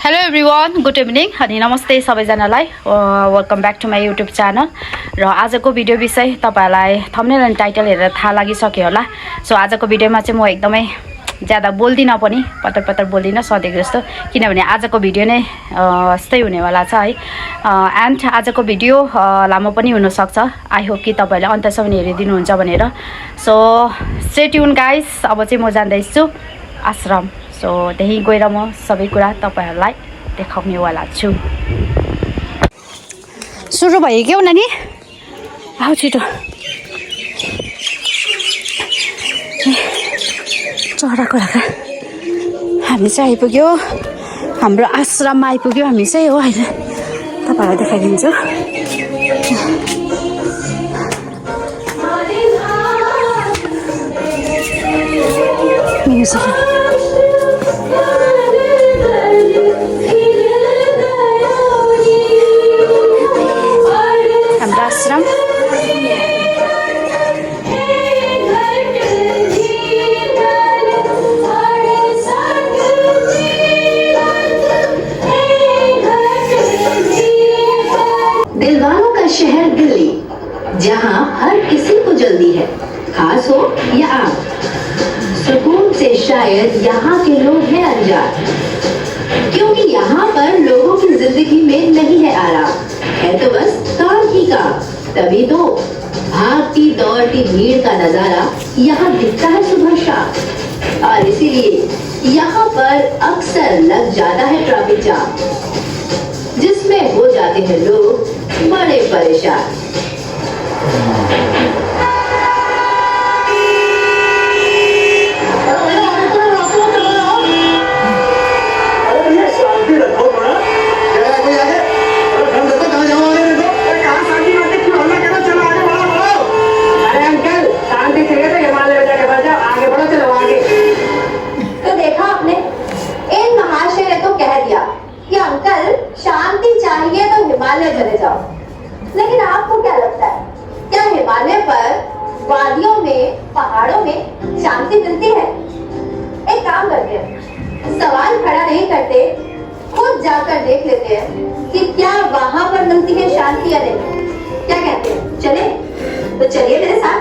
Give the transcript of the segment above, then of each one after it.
Hello everyone good evening अनि नमस्ते सबैजनालाई welcome back to my YouTube channel र आजको भिडियो विषय तपाईहरुलाई थम्बनेल अनि टाइटल हेरेर थाहा लागिसक्यो होला। सो आजको भिडियोमा चाहिँ म एकदमै ज्यादा बोल्दिन पनि, पतर पतर बोल्दिन सधैँको जस्तो, किनभने आजको भिडियो नै यस्तै हुनेवाला छ है। एन्ड आजको भिडियो लामो पनि हुनसक्छ। आई होप कि तपाईहरुले अन्त्यसम्म हेरिदिनुहुन्छ भनेर। So stay tune guys. अब चाहिँ म जाँदैछु आश्रम। सो त्यही गएर म सबै कुरा तपाईहरुलाई देखाउनेवाला छु। सुरु भयो के हो नानी? आऊ छिटो। चराको लागा हामी चाहिँ आइपुग्यो, हाम्रो आश्रममा आइपुग्यो हामी चाहिँ हो अहिले। तपाईहरुलाई देखाइदिन्छु। हाम्रो आश्रम दिलवालों का शहर दिल्ली, जहां हर किसी को जल्दी है, खास हो या आम। सुकून से शायद यहाँ के लोग हैं अनजान, क्योंकि यहाँ पर लोगों की जिंदगी में नहीं है आराम, है तो बस काम ही काम। तभी तो भागती दौड़ती भीड़ का नजारा यहाँ दिखता है सुबह शाम, और इसीलिए यहाँ पर अक्सर लग जाता है ट्रैफिक जाम, जिसमें हो जाते हैं लोग बड़े परेशान। हिमालय चले जाओ, लेकिन आपको क्या लगता है, क्या हिमालय पर वादियों में पहाड़ों में शांति मिलती है? एक काम करते हैं, सवाल खड़ा नहीं करते, खुद जाकर देख लेते हैं कि क्या वहां पर मिलती है शांति या नहीं। क्या कहते हैं? चले तो चलिए मेरे साथ।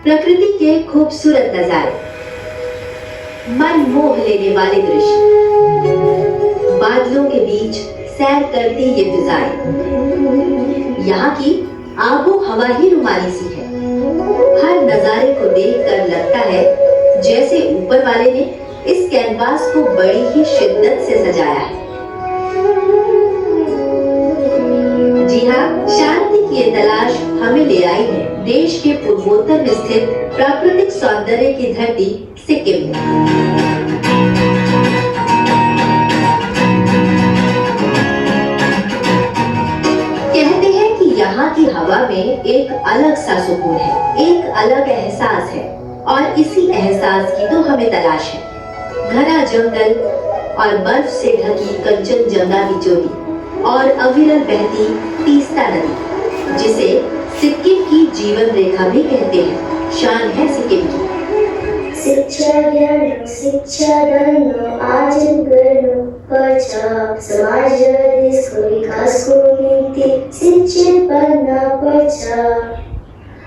प्रकृति के खूबसूरत नजारे, मन मोह लेने वाले दृश्य, बादलों के बीच सैर करती ये फिजाएं, यहाँ की आबो हवा ही रुमानी सी है। हर नजारे को देखकर लगता है जैसे ऊपर वाले ने इस कैनवास को बड़ी ही शिद्दत से सजाया है। जी हाँ, शांति की ये तलाश हमें ले आई है देश के पूर्वोत्तर में स्थित प्राकृतिक सौंदर्य की धरती सिक्किम में। कहते हैं कि यहाँ की हवा में एक अलग सा सुकून है, एक अलग एहसास है, और इसी एहसास की तो हमें तलाश है। घना जंगल और बर्फ से ढकी कंचनजंगा की चोटी और अविरल बहती तीस्ता नदी, जिसे सिक्किम की जीवन रेखा भी कहते हैं, शान है सिक्किम की। शिक्षा दानो आर्जन गर्नुपर्छ, समाज र देशको विकासको निम्ति शिक्षित बन्न पर्छ।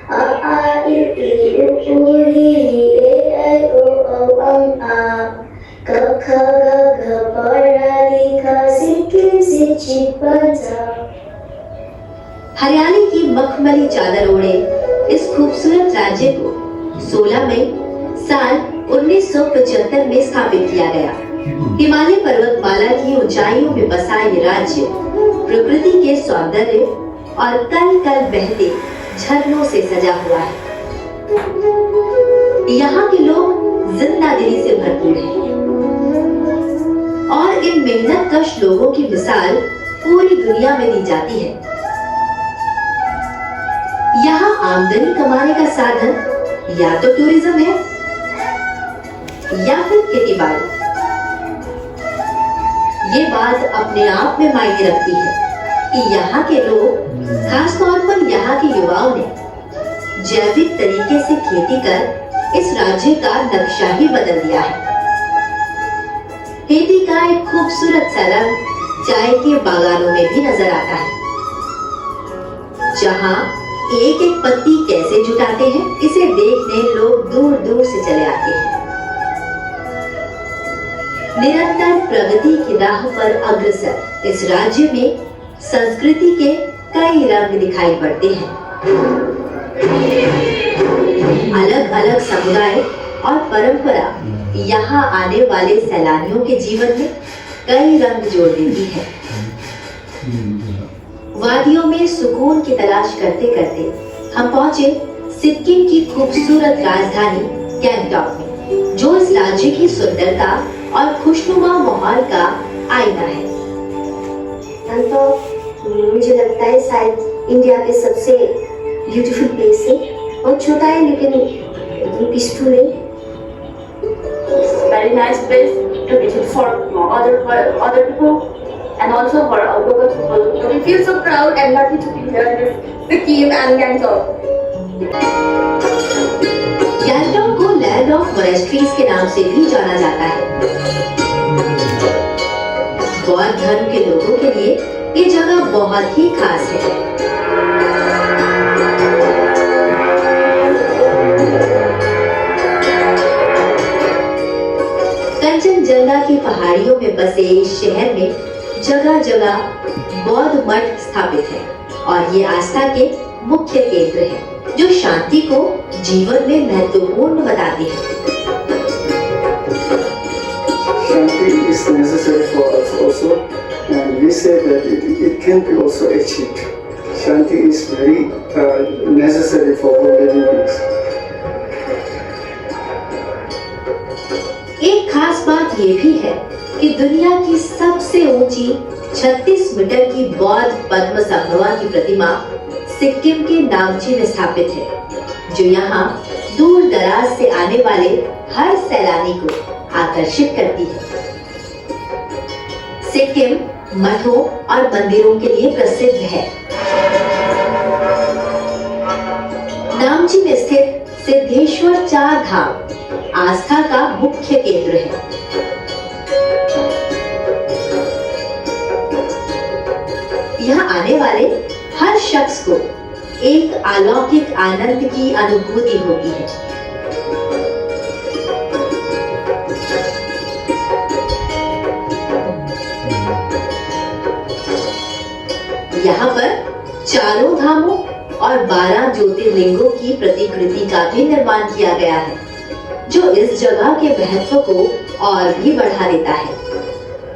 अ आ इ ई उ री ए ऐ ओ औ आ क ख ग घ पढा लेखा सिक्किम शिक्षित बन्छ। हरियाली की मखमली चादर ओढ़े इस खूबसूरत राज्य को 16 मई साल 1975 में स्थापित किया गया। हिमालय पर्वतमाला की ऊंचाइयों में बसा ये राज्य प्रकृति के सौंदर्य और कल कल बहते झरनों से सजा हुआ है। यहाँ के लोग जिंदादिली से भरपूर हैं और इन मेहनत कश लोगों की मिसाल पूरी दुनिया में दी जाती है। यहाँ आमदनी कमाने का साधन या तो टूरिज्म है या फिर खेती बाड़ी। ये बात अपने आप में मायने रखती है कि यहाँ के लोग, खास तौर पर यहाँ के युवाओं ने जैविक तरीके से खेती कर इस राज्य का नक्शा ही बदल दिया है। खेती का एक खूबसूरत सा रंग चाय के बागानों में भी नजर आता है, जहाँ एक एक पत्ती कैसे जुटाते हैं इसे देखने लोग दूर दूर से चले आते हैं। निरंतर प्रगति की राह पर अग्रसर इस राज्य में संस्कृति के कई रंग दिखाई पड़ते हैं। अलग अलग समुदाय और परंपरा यहाँ आने वाले सैलानियों के जीवन में कई रंग जोड़ देती है। वादियों में सुकून की तलाश करते करते हम पहुंचे सिक्किम की खूबसूरत राजधानी गैंगटॉक में, जो इस राज्य की सुंदरता और खुशनुमा माहौल का आईना है। मुझे लगता है शायद इंडिया के सबसे ब्यूटीफुल प्लेस है। बहुत छोटा है लेकिन पीसफुल है। Very nice place to visit for other people and also for local people. We feel so proud and lucky to be here in Sikkim and Gangtok. Gangtok को लैंड ऑफ मोनेस्ट्रीज के नाम से भी जाना जाता है। बौद्ध धर्म के लोगों के लिए ये जगह बहुत ही खास है। कंचनजंगा की पहाड़ियों में बसे इस शहर में जगह जगह बौद्ध मठ स्थापित है और ये आस्था के मुख्य केंद्र है, जो शांति को जीवन में महत्वपूर्ण बताते हैं। Shanti is necessary for us also, and we say that it can be also achieved. Shanti is very necessary for all living beings. एक खास बात ये भी है कि दुनिया की सबसे ऊंची 36 मीटर की बौद्ध पद्म संभवा की प्रतिमा सिक्किम के नामची में स्थापित है, जो यहाँ दूर दराज से आने वाले हर सैलानी को आकर्षित करती है। सिक्किम मठों और मंदिरों के लिए प्रसिद्ध है। नामची में स्थित सिद्धेश्वर 4 धाम आस्था का मुख्य केंद्र है। यहाँ आने वाले हर शख्स को एक अलौकिक आनंद की अनुभूति होती है। यहाँ पर चारों धामों और 12 ज्योतिर्लिंगों की प्रतिकृति का भी निर्माण किया गया है, जो इस जगह के महत्व को और भी बढ़ा देता है।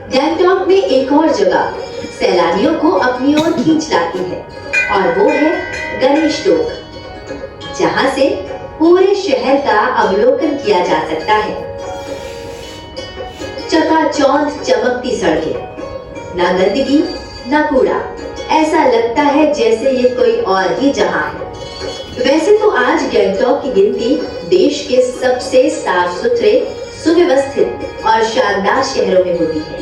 गैंगटॉक में एक और जगह सैलानियों को अपनी ओर खींच लाती है और वो है गणेश टोक, जहाँ से पूरे शहर का अवलोकन किया जा सकता है। चकाचौंध चमकती सड़कें, ना गंदगी ना कूड़ा, ऐसा लगता है जैसे ये कोई और ही जहां है। वैसे तो आज गैंगटॉक की गिनती देश के सबसे साफ सुथरे, सुव्यवस्थित और शानदार शहरों में होती है।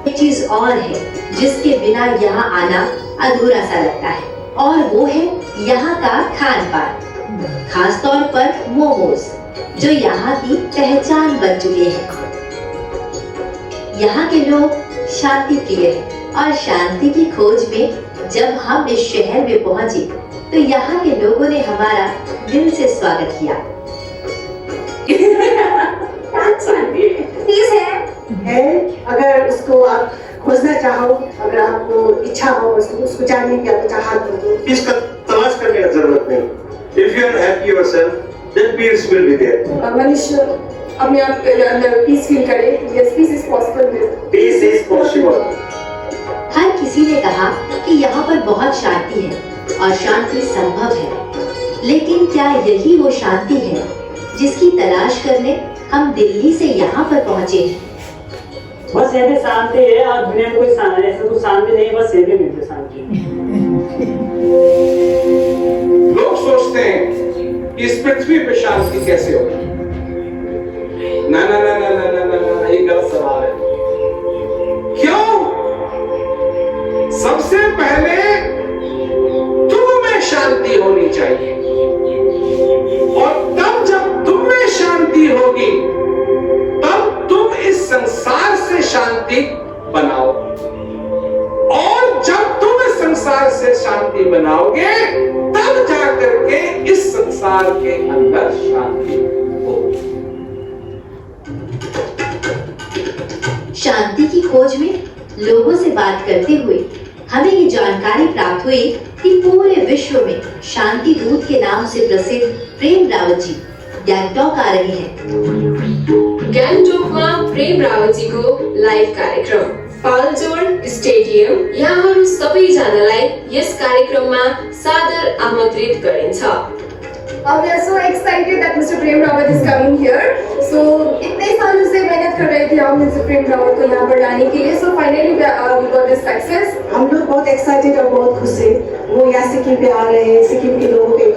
एक चीज और है जिसके बिना यहाँ आना अधूरा सा लगता है, और वो है यहाँ का खान पान, खास तौर पर मोमोज, जो यहाँ की पहचान बन चुके हैं। यहाँ के लोग शांति प्रिय हैं और शांति की खोज में जब हम इस शहर में पहुंचे तो यहाँ के लोगों ने हमारा दिल से स्वागत किया। है अगर उसको आप खोजना चाहो, अगर आपको इच्छा हो उसको जानने की, आपको चाहत हो तो इसका तलाश करने की जरूरत नहीं। If you are happy yourself, then peace will be there. मनुष्य अपने आप के अंदर पीस फील करे। Yes, peace is possible. Peace is possible. हर किसी ने कहा कि यहाँ पर बहुत शांति है और शांति संभव है, लेकिन क्या यही वो शांति है जिसकी तलाश करने हम दिल्ली से यहाँ पर पहुँचे हैं? बस ये भी शांति है और दुनिया में कोई शांति ऐसा कुछ शांति नहीं, बस ये भी मिलती शांति। लोग सोचते हैं कि इस पृथ्वी पे शांति कैसे होगी। ना ना ना ना ना ना ना, ये गलत सवाल है। क्यों? सबसे पहले तुम में शांति होनी चाहिए, और तब जब तुम में शांति होगी तब तुम इस संसार से शांति बनाओ, और जब तुम इस संसार से शांति बनाओगे तब जाकर के इस संसार के अंदर शांति होगी। शांति की खोज में लोगों से बात करते हुए हमें ये जानकारी प्राप्त हुई कि पूरे विश्व में शांति दूत के नाम से प्रसिद्ध प्रेम रावत जी गैंगटॉक आ रहे हैं। गान्तोकमा प्रेम रावतजीको लाइभ कार्यक्रम पाल्जोर स्टेडियम, यहाँहरू सबैजनालाई यस कार्यक्रममा सादर आमन्त्रित गरिन्छ। We are so excited that Mr. Prem Rawat is coming here. So इतने सालों से मेहनत कर रहे थे हम Mr. Prem Rawat को यहाँ पर लाने के लिए। So finally we got this success. हम लोग बहुत एक्साइटेड और बहुत खुश हैं। वो यहाँ सिक्किम पे आ रहे हैं, सिक्किम के लोगों को एक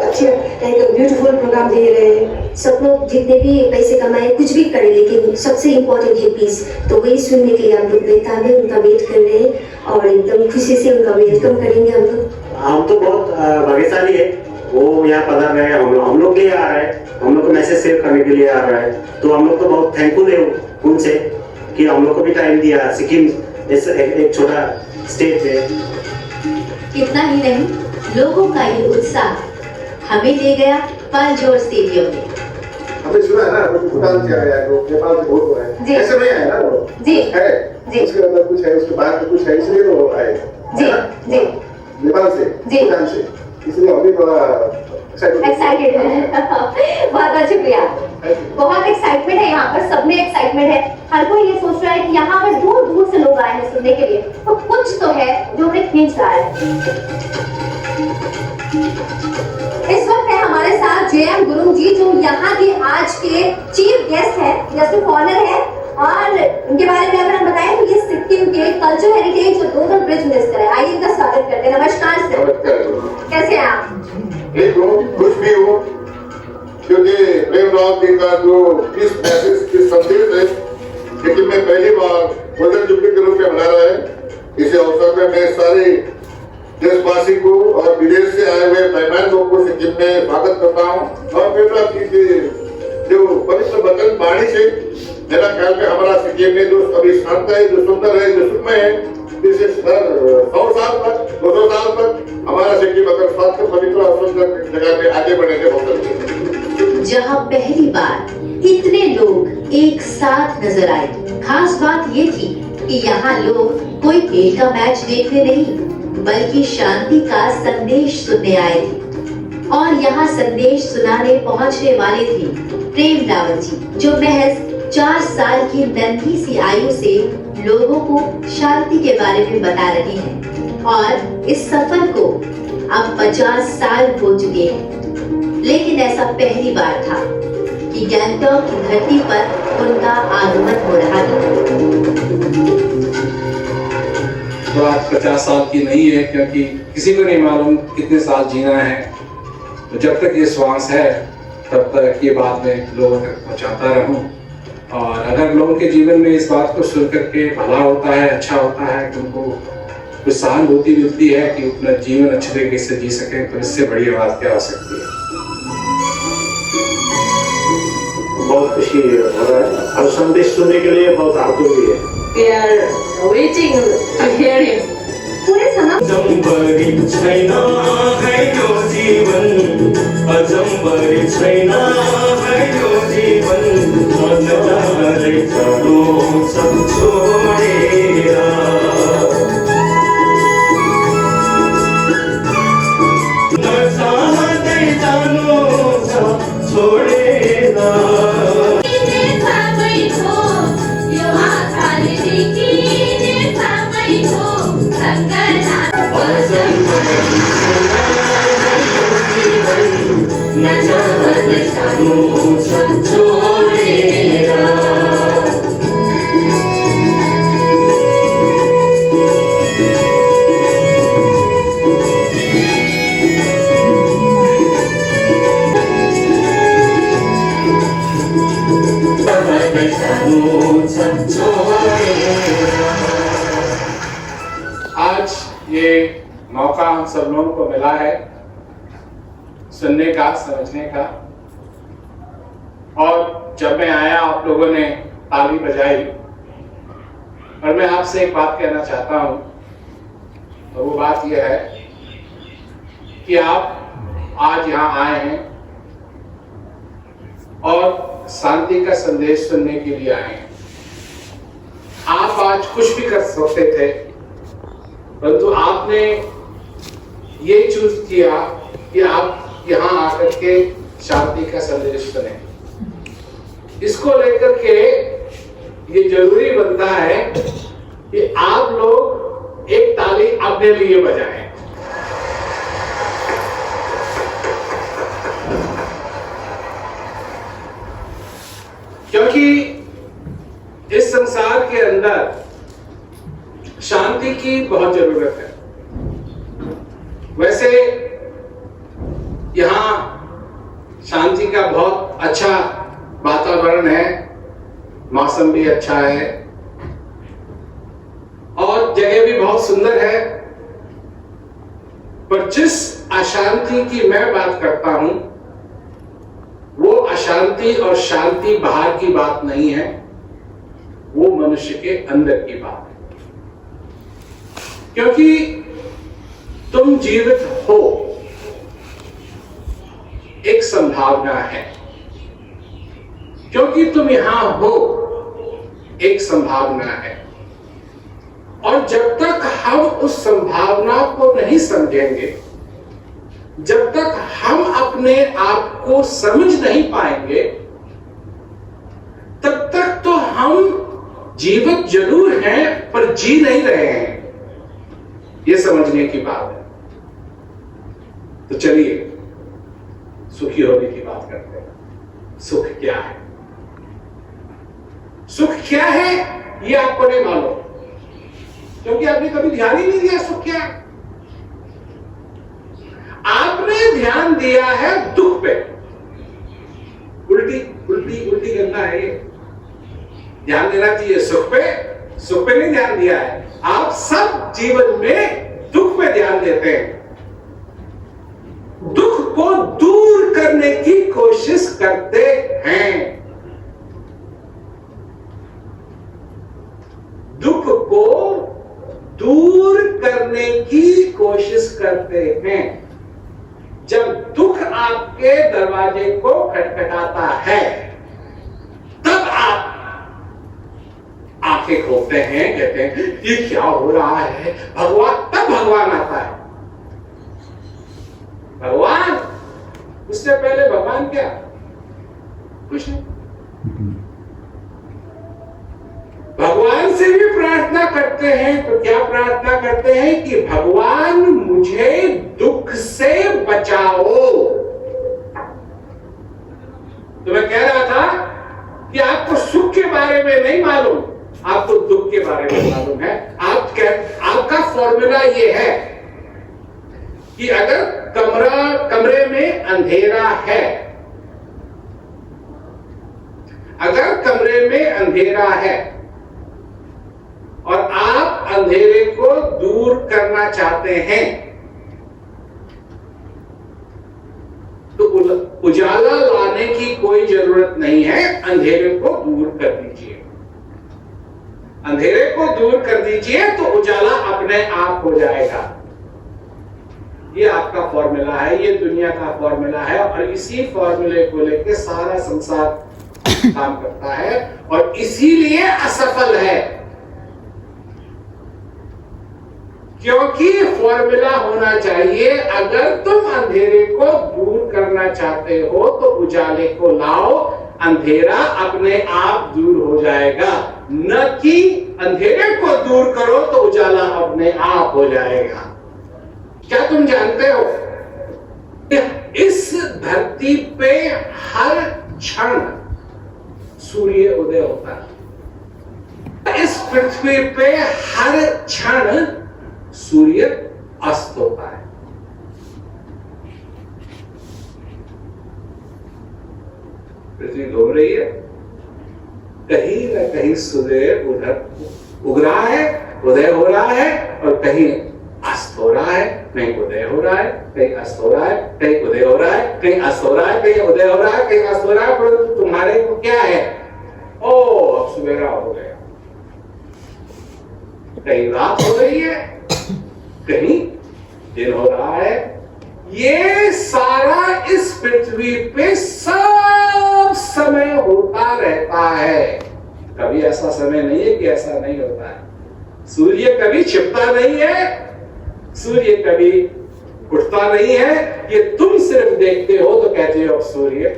ब्यूटीफुल प्रोग्राम दे रहे हैं। सब लोग जितने भी पैसे कमाए कुछ भी करे, लेकिन सबसे इम्पोर्टेंट है पीस। तो वही सुनने के लिए हम लोग बेताब है, उनका वेट कर रहे हैं और एकदम खुशी से उनका वेलकम करेंगे हम लोग। हम तो बहुत भाग्यशाली है, वो यहाँ पधार रहे हैं, हम लोग के लिए आ रहे हैं, हम लोग को मैसेज शेयर करने के लिए आ रहा है। तो हम लोग तो बहुत थैंकफुल है उनसे कि हम लोग को भी टाइम दिया। सिक्किम एक छोटा स्टेट है। इतना ही नहीं, लोगों का ये उत्साह हमें ले गया पालजोर स्टेडियम में। हमने सुना है ना, भूटान से आया है, नेपाल से बहुत है, ऐसे नहीं आया ना वो जी है जी, उसके अंदर कुछ है, उसके बाद में कुछ है, इसलिए तो वो आए जी जी नेपाल से जी भूटान से, इसलिए हम भी बड़ा एक्साइटेड है। बहुत बहुत शुक्रिया, बहुत एक्साइटमेंट है यहाँ पर, सब में एक्साइटमेंट है। हर कोई ये सोच रहा है कि यहाँ पर दूर दूर से लोग आए हैं सुनने के लिए, तो कुछ तो है जो उन्हें खींच रहा है। इस वक्त है हमारे साथ JM गुरुंग जी, जो यहाँ के आज के चीफ गेस्ट है, गेस्ट ऑफ ऑनर है, और इनके बारे में अगर हम बताएं तो ये सिक्किम के कल्चर हेरिटेज और दोनों ब्रिज मिनिस्टर है। आइए इनका स्वागत करते हैं। नमस्कार सर, कैसे हैं आप? एक हो, कुछ भी हो, क्योंकि प्रेम रावत जी का जो इस मैसेज की संदेश है, लेकिन मैं पहली बार गोल्डन जुबली के रूप में मना रहा है। इस अवसर में मैं सारे देशवासी को और विदेश से आए हुए मेहमान लोगों को सिक्किम में स्वागत करता हूँ। और प्रेम रावत जी के जो पवित्र वचन वाणी से मेरा ख्याल में हमारा सिक्किम में जो अभी शांत है, जो सुंदर है, जो सुखमय है, जैसे 100 साल तक 200 साल तक हमारा सिक्किम अगर स्वास्थ्य पवित्र और सुंदर जगह में आगे बढ़ेंगे बहुत। जहाँ पहली बार इतने लोग एक साथ नजर आए, खास बात ये थी कि यहाँ लोग कोई खेल का मैच देखने नहीं बल्कि शांति का संदेश सुनने आए थे। और यहाँ संदेश सुनाने पहुँचने वाले थे प्रेम रावत जी, जो महज 4 साल की नन्ही सी आयु से लोगों को शांति के बारे में बता रहे हैं। और इस सफर को अब 50 साल हो चुके हैं, लेकिन ऐसा पहली बार था कि गैंगटॉक की धरती पर उनका आगमन हो रहा था। बात 50 साल की नहीं है, क्योंकि किसी को नहीं मालूम कितने साल जीना है। तो जब तक ये श्वास है तब तक ये बात मैं लोगों तक पहुंचाता रहूं। और अगर लोगों के जीवन में इस बात को सुन करके भला होता है, अच्छा होता है, कि उनको कुछ सहानुभूति मिलती है कि अपना जीवन अच्छे तरीके से जी सके, तो इससे बड़ी बात क्या हो सकती है। बहुत खुशी हो रहा है और संदेश सुनने के लिए बहुत आतुर भी है। We are waiting to hear him. पूरे सनम अजम्बरी छैना है यो जीवन, अजम्बरी छैना है यो जीवन, मन जाने चलो सब छोड़ेगा। न चाहत सानू छोड़ेगा। आज ये मौका हम सब लोगों को मिला है सुनने का, समझने का, और जब मैं आया आप लोगों ने ताली बजाई, और मैं आपसे एक बात कहना चाहता हूं, तो वो बात यह है कि आप आज यहाँ आए हैं और शांति का संदेश सुनने के लिए आए हैं। आप आज कुछ भी कर सकते थे, परंतु आपने ये चूज किया कि आप यहाँ आकर के शांति का संदेश सुने। इसको लेकर के ये जरूरी बनता है कि आप लोग एक ताली अपने लिए बजाएं। क्योंकि इस संसार के अंदर शांति की बहुत जरूरत है। वैसे यहाँ शांति का बहुत अच्छा वातावरण है, मौसम भी अच्छा है और जगह भी बहुत सुंदर है, पर जिस अशांति की मैं बात करता हूं वो अशांति और शांति बाहर की बात नहीं है, वो मनुष्य के अंदर की बात है। क्योंकि तुम जीवित हो, एक संभावना है। क्योंकि तुम यहां हो, एक संभावना है। और जब तक हम उस संभावना को नहीं समझेंगे, जब तक हम अपने आप को समझ नहीं पाएंगे, तब तक तो हम जीवित जरूर हैं पर जी नहीं रहे हैं। ये समझने की बात है। तो चलिए सुखी होने की बात करते हैं। सुख क्या है? सुख क्या है ये आपको नहीं मालूम, क्योंकि आपने कभी ध्यान ही नहीं दिया सुख क्या है। आपने ध्यान दिया है दुख पे। उल्टी उल्टी उल्टी गंदा है ये। ध्यान देना चाहिए सुख पे नहीं ध्यान दिया है। आप सब जीवन में दुख पे ध्यान देते हैं, दुख को दूर करने की कोशिश करते हैं, दुख को दूर करने की कोशिश करते हैं। जब दुख आपके दरवाजे को खटखटाता है, तब आप आंखें खोलते हैं, कहते हैं ये क्या हो रहा है भगवान। तब भगवान आता है। भगवान, उससे पहले भगवान क्या? कुछ नहीं। भगवान से भी प्रार्थना करते हैं तो क्या प्रार्थना करते हैं कि भगवान मुझे दुख से बचाओ। तो मैं कह रहा था कि आपको सुख के बारे में नहीं मालूम, आपको दुख के बारे में मालूम है। आपका फॉर्मूला ये है कि अगर कमरे में अंधेरा है, अगर कमरे में अंधेरा है और आप अंधेरे को दूर करना चाहते हैं, तो उजाला लाने की कोई जरूरत नहीं है, अंधेरे को दूर कर दीजिए। अंधेरे को दूर कर दीजिए तो उजाला अपने आप हो जाएगा। ये आपका फॉर्मूला है, ये दुनिया का फॉर्मूला है, और इसी फॉर्मूले को लेकर सारा संसार काम करता है और इसीलिए असफल है। क्योंकि फॉर्मूला होना चाहिए, अगर तुम अंधेरे को दूर करना चाहते हो तो उजाले को लाओ, अंधेरा अपने आप दूर हो जाएगा। न कि अंधेरे को दूर करो तो उजाला अपने आप हो जाएगा। क्या तुम जानते हो इस धरती पे हर क्षण सूर्य उदय होता है, इस पृथ्वी पे हर क्षण सूर्य अस्त होता है। पृथ्वी घूम रही है, कहीं ना कहीं सूर्य उधर उग रहा है, उदय हो रहा है, और कहीं अस्त हो रहा है, कहीं उदय हो रहा है, कहीं अस्त हो रहा है, कहीं उदय हो रहा है, कहीं अस्त हो रहा है, कहीं उदय हो रहा है, कहीं अस्त हो रहा है। पर तुम्हारे को क्या है? ओ अब सवेरा हो गया, कहीं रात हो रही है, कहीं दिन हो रहा है। ये सारा इस पृथ्वी पे सब समय होता रहता है। कभी ऐसा समय नहीं है कि ऐसा नहीं होता है। सूर्य कभी छिपता नहीं है, सूर्य कभी उठता नहीं है। ये तुम सिर्फ देखते हो तो कहते हो अब सूर्य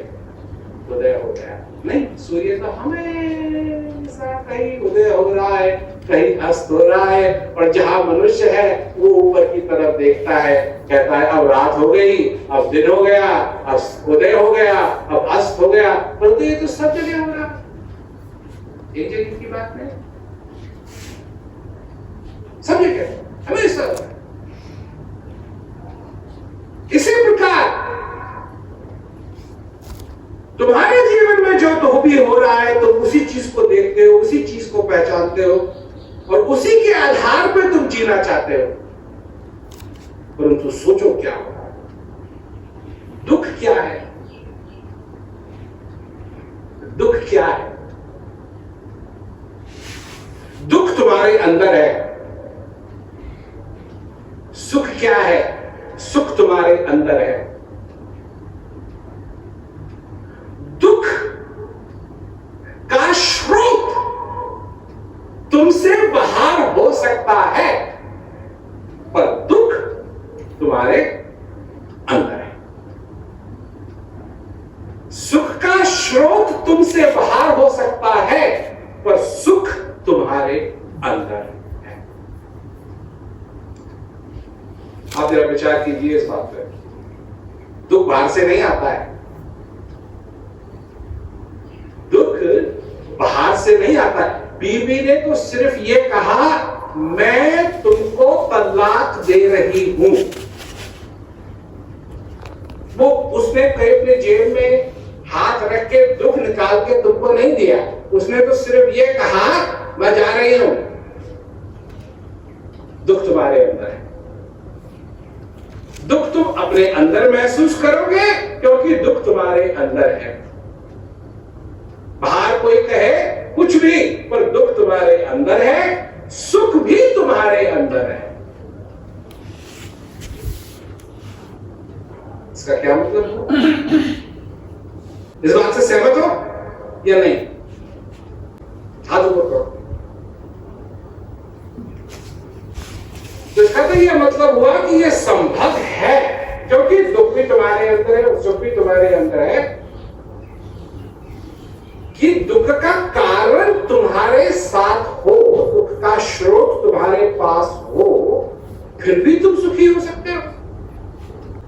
उदय हो गया। नहीं, सूर्य तो हमेशा कहीं उदय हो रहा है, कहीं अस्त हो रहा है। और जहां मनुष्य है वो ऊपर की तरफ देखता है, कहता है अब रात हो गई, अब दिन हो गया, अब उदय हो गया, अब अस्त हो गया। परंतु ये तो सब जगह हो रहा, एक जगह की बात नहीं, सब जगह हमेशा हो रहा है। इसी प्रकार तुम्हारे जीवन में जो तो भी हो रहा है, तुम उसी चीज को देखते हो, उसी चीज को पहचानते हो, और उसी के आधार पर तुम जीना चाहते हो। परंतु सोचो क्या हो रहा है, दुख क्या है, दुख क्या है? दुख तुम्हारे अंदर है। सुख क्या है? सुख तुम्हारे अंदर है। दुख का स्रोत तुमसे बाहर हो सकता है, पर दुख तुम्हारे अंदर है। सुख का स्रोत तुमसे बाहर हो सकता है, पर सुख तुम्हारे अंदर है। आप जरा विचार कीजिए इस बात पर। दुख बाहर से नहीं आता है, दुख बाहर से नहीं आता है। बीवी ने तो सिर्फ ये कहा मैं तुमको तलाक दे रही हूं, वो उसने कहीं अपने जेब में हाथ रख के दुख निकाल के तुमको नहीं दिया। उसने तो सिर्फ ये कहा मैं जा रही हूं। दुख तुम्हारे अंदर है। दुख तुम अपने अंदर महसूस करोगे, क्योंकि दुख तुम्हारे अंदर है। बाहर कोई कहे कुछ भी, पर दुख तुम्हारे अंदर है, सुख भी तुम्हारे अंदर है। इसका क्या मतलब हो? इस बात से सहमत हो या नहीं? हाथ ऊपर करो। तो इसका तो यह मतलब हुआ कि यह संभव है, क्योंकि दुख भी तुम्हारे अंदर है और सुख भी तुम्हारे अंदर है, कि दुख का कारण तुम्हारे साथ हो, दुख का स्रोत तुम्हारे पास हो, फिर भी तुम सुखी हो सकते हो।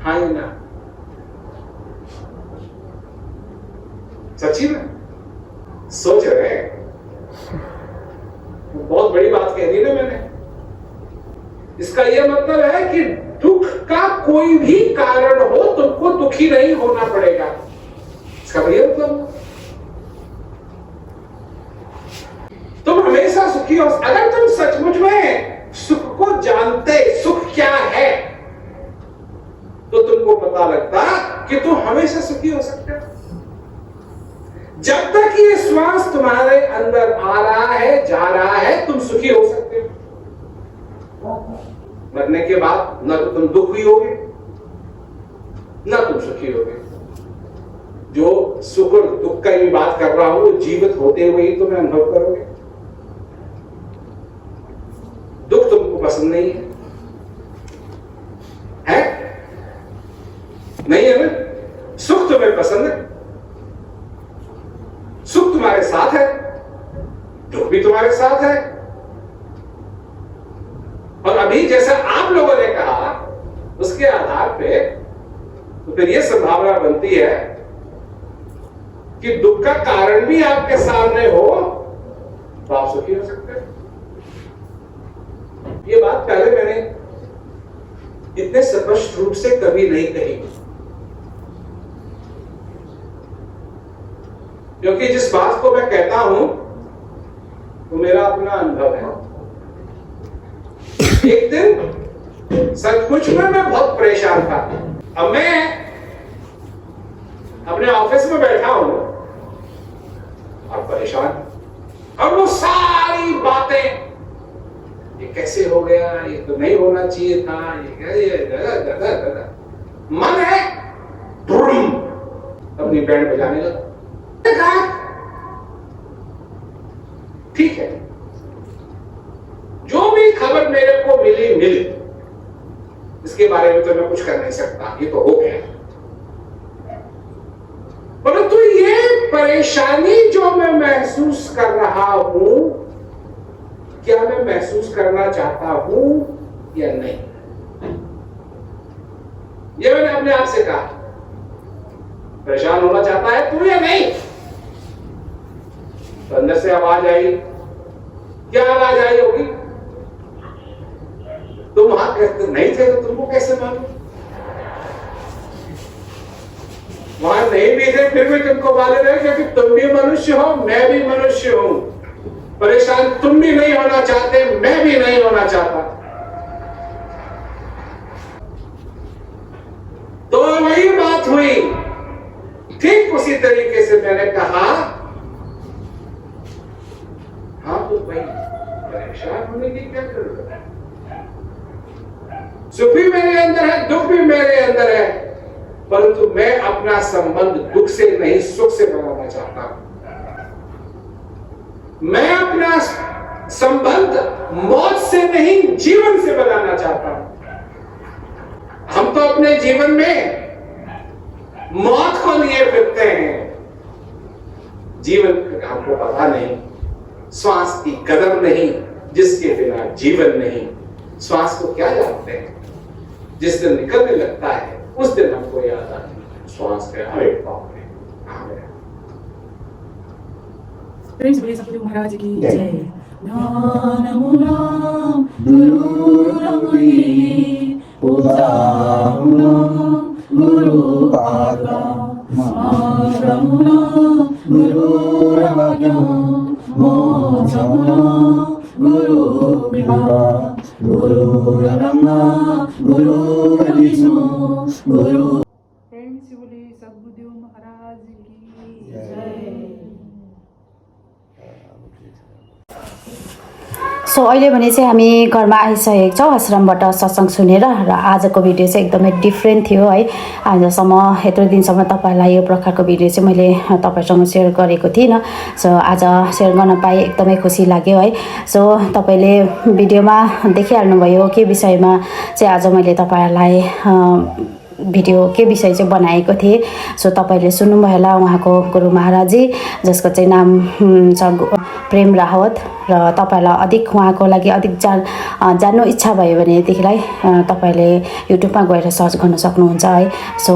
हाँ या ना? सच्ची में सोच रहे? बहुत बड़ी बात कह दी ना मैंने। इसका यह मतलब है कि दुख का कोई भी कारण हो, तुमको दुखी नहीं होना पड़ेगा। इसका यह मतलब तुम हमेशा सुखी हो। अगर तुम सचमुच में सुख को जानते, सुख क्या है, तो तुमको पता लगता कि तुम हमेशा सुखी हो सकते हो। जब तक ये श्वास तुम्हारे अंदर आ रहा है, जा रहा है, तुम सुखी हो सकते हो। मरने के बाद ना तो तुम दुखी होगे, ना तुम सुखी होगे। जो सुख और दुख का भी बात कर रहा हूं, वो जीवित होते हुए ही तुम्हें अनुभव करोगे। दुख तुमको पसंद नहीं है, है? नहीं है ना? सुख तुम्हें पसंद है, सुख तुम्हारे साथ है, दुख भी तुम्हारे साथ है। आप लोगों ने कहा उसके आधार पे तो फिर ये संभावना बनती है कि दुख का कारण भी आपके सामने हो तो आप सुखी हो सकते हैं। ये बात पहले मैंने इतने स्पष्ट रूप से कभी नहीं कही, क्योंकि जिस बात को मैं कहता हूं वो मेरा अपना अनुभव है। एक दिन सचमुच में मैं बहुत परेशान था। अब मैं अपने ऑफिस में बैठा हूं और परेशान, और वो सारी बातें, ये कैसे हो गया, ये तो नहीं होना चाहिए था, ये मन है अपनी बैंड बजाने लगा। ठीक है, जो भी खबर मेरे को मिली, इसके बारे में तो मैं कुछ कर नहीं सकता, ये तो हो गया। परंतु ये परेशानी जो मैं महसूस कर रहा हूं, क्या मैं महसूस करना चाहता हूं या नहीं, ये मैंने अपने आप से कहा। परेशान होना चाहता है तू या नहीं? तो अंदर से आवाज आई। क्या आवाज आई होगी? तुम वहां कहते नहीं थे तो तुमको कैसे मालूम? वहां नहीं भी थे फिर भी तुमको मालूम है, क्योंकि तुम भी मनुष्य हो, मैं भी मनुष्य हूं। परेशान तुम भी नहीं होना चाहते, मैं भी नहीं होना चाहता। तो वही बात हुई। ठीक उसी तरीके से मैंने कहा, हाँ तो भाई परेशान होने की क्या जरूरत है? सुख भी मेरे अंदर है, दुख भी मेरे अंदर है, परंतु मैं अपना संबंध दुख से नहीं सुख से बनाना चाहता हूं। मैं अपना संबंध मौत से नहीं जीवन से बनाना चाहता हूं। हम तो अपने जीवन में मौत को लिए फिरते हैं, जीवन हमको पता नहीं, श्वास की कदर नहीं, जिसके बिना जीवन नहीं। श्वास को क्या जानते हैं? जिस दिन निकलने लगता है उस दिन हमको याद आती है श्वास के हर एक पाँव में कहाँ गया। प्रेम से बोलिए सतगुरु महाराज की जय। ज्ञानमूलम गुरुरमणि पूजामूलम गुरुपादम मार्गमूलम गुरुरमण्यम मोक्षमूलम गुरुकृपा गुरुर्ब्रह्मा गुरुर्विष्णु गुरु। प्रेम से बोलिए सतगुरु महाराज की जय। सो अहिले भने चाहिँ हामी घरमा आइसकेको छौँ आश्रमबाट सत्संग सुनेर, र आजको भिडियो चाहिँ एकदमै डिफ्रेन्ट थियो है। आजसम्म यत्रो दिनसम्म तपाईँहरूलाई यो प्रकारको भिडियो चाहिँ मैले तपाईँसँग सेयर गरेको थिइनँ। सो आज सेयर गर्न पाएँ, एकदमै खुसी लाग्यो है। सो तपाईँले भिडियोमा देखिहाल्नुभयो के विषयमा चाहिँ आज मैले तपाईँहरूलाई भिडियो के विषय चाहिँ बनाएको थिएँ। सो तपाईँले सुन्नुभयो होला, उहाँको गुरु महाराजी जसको चाहिँ नाम छ प्रेम रावत, र तपाईँलाई अधिक उहाँको लागि अधिक जान्नु इच्छा भयो भनेदेखिलाई तपाईँले युट्युबमा गएर सर्च गर्न सक्नुहुन्छ है। सो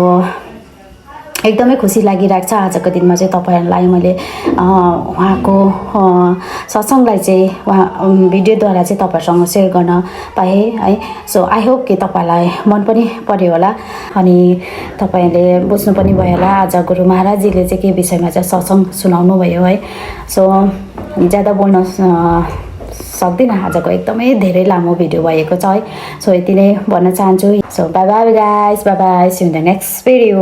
एकदमै खुसी लागिरहेको छ आजको दिनमा चाहिँ तपाईँहरूलाई मैले उहाँको सत्संगलाई चाहिँ उहाँ भिडियोद्वारा चाहिँ तपाईँहरूसँग सेयर गर्न पाएँ है। सो आई होप कि तपाईँलाई मन पनि पर्यो होला अनि तपाईँले बुझ्नु पनि भयो होला आज गुरु महाराजजीले चाहिँ के विषयमा चाहिँ सत्संग सुनाउनु भयो है। सो ज्यादा बोल्न सक्दिनँ, आजको एकदमै धेरै लामो भिडियो भएको छ है। सो यति नै भन्न चाहन्छु। So bye bye guys, bye bye, see you in the next video.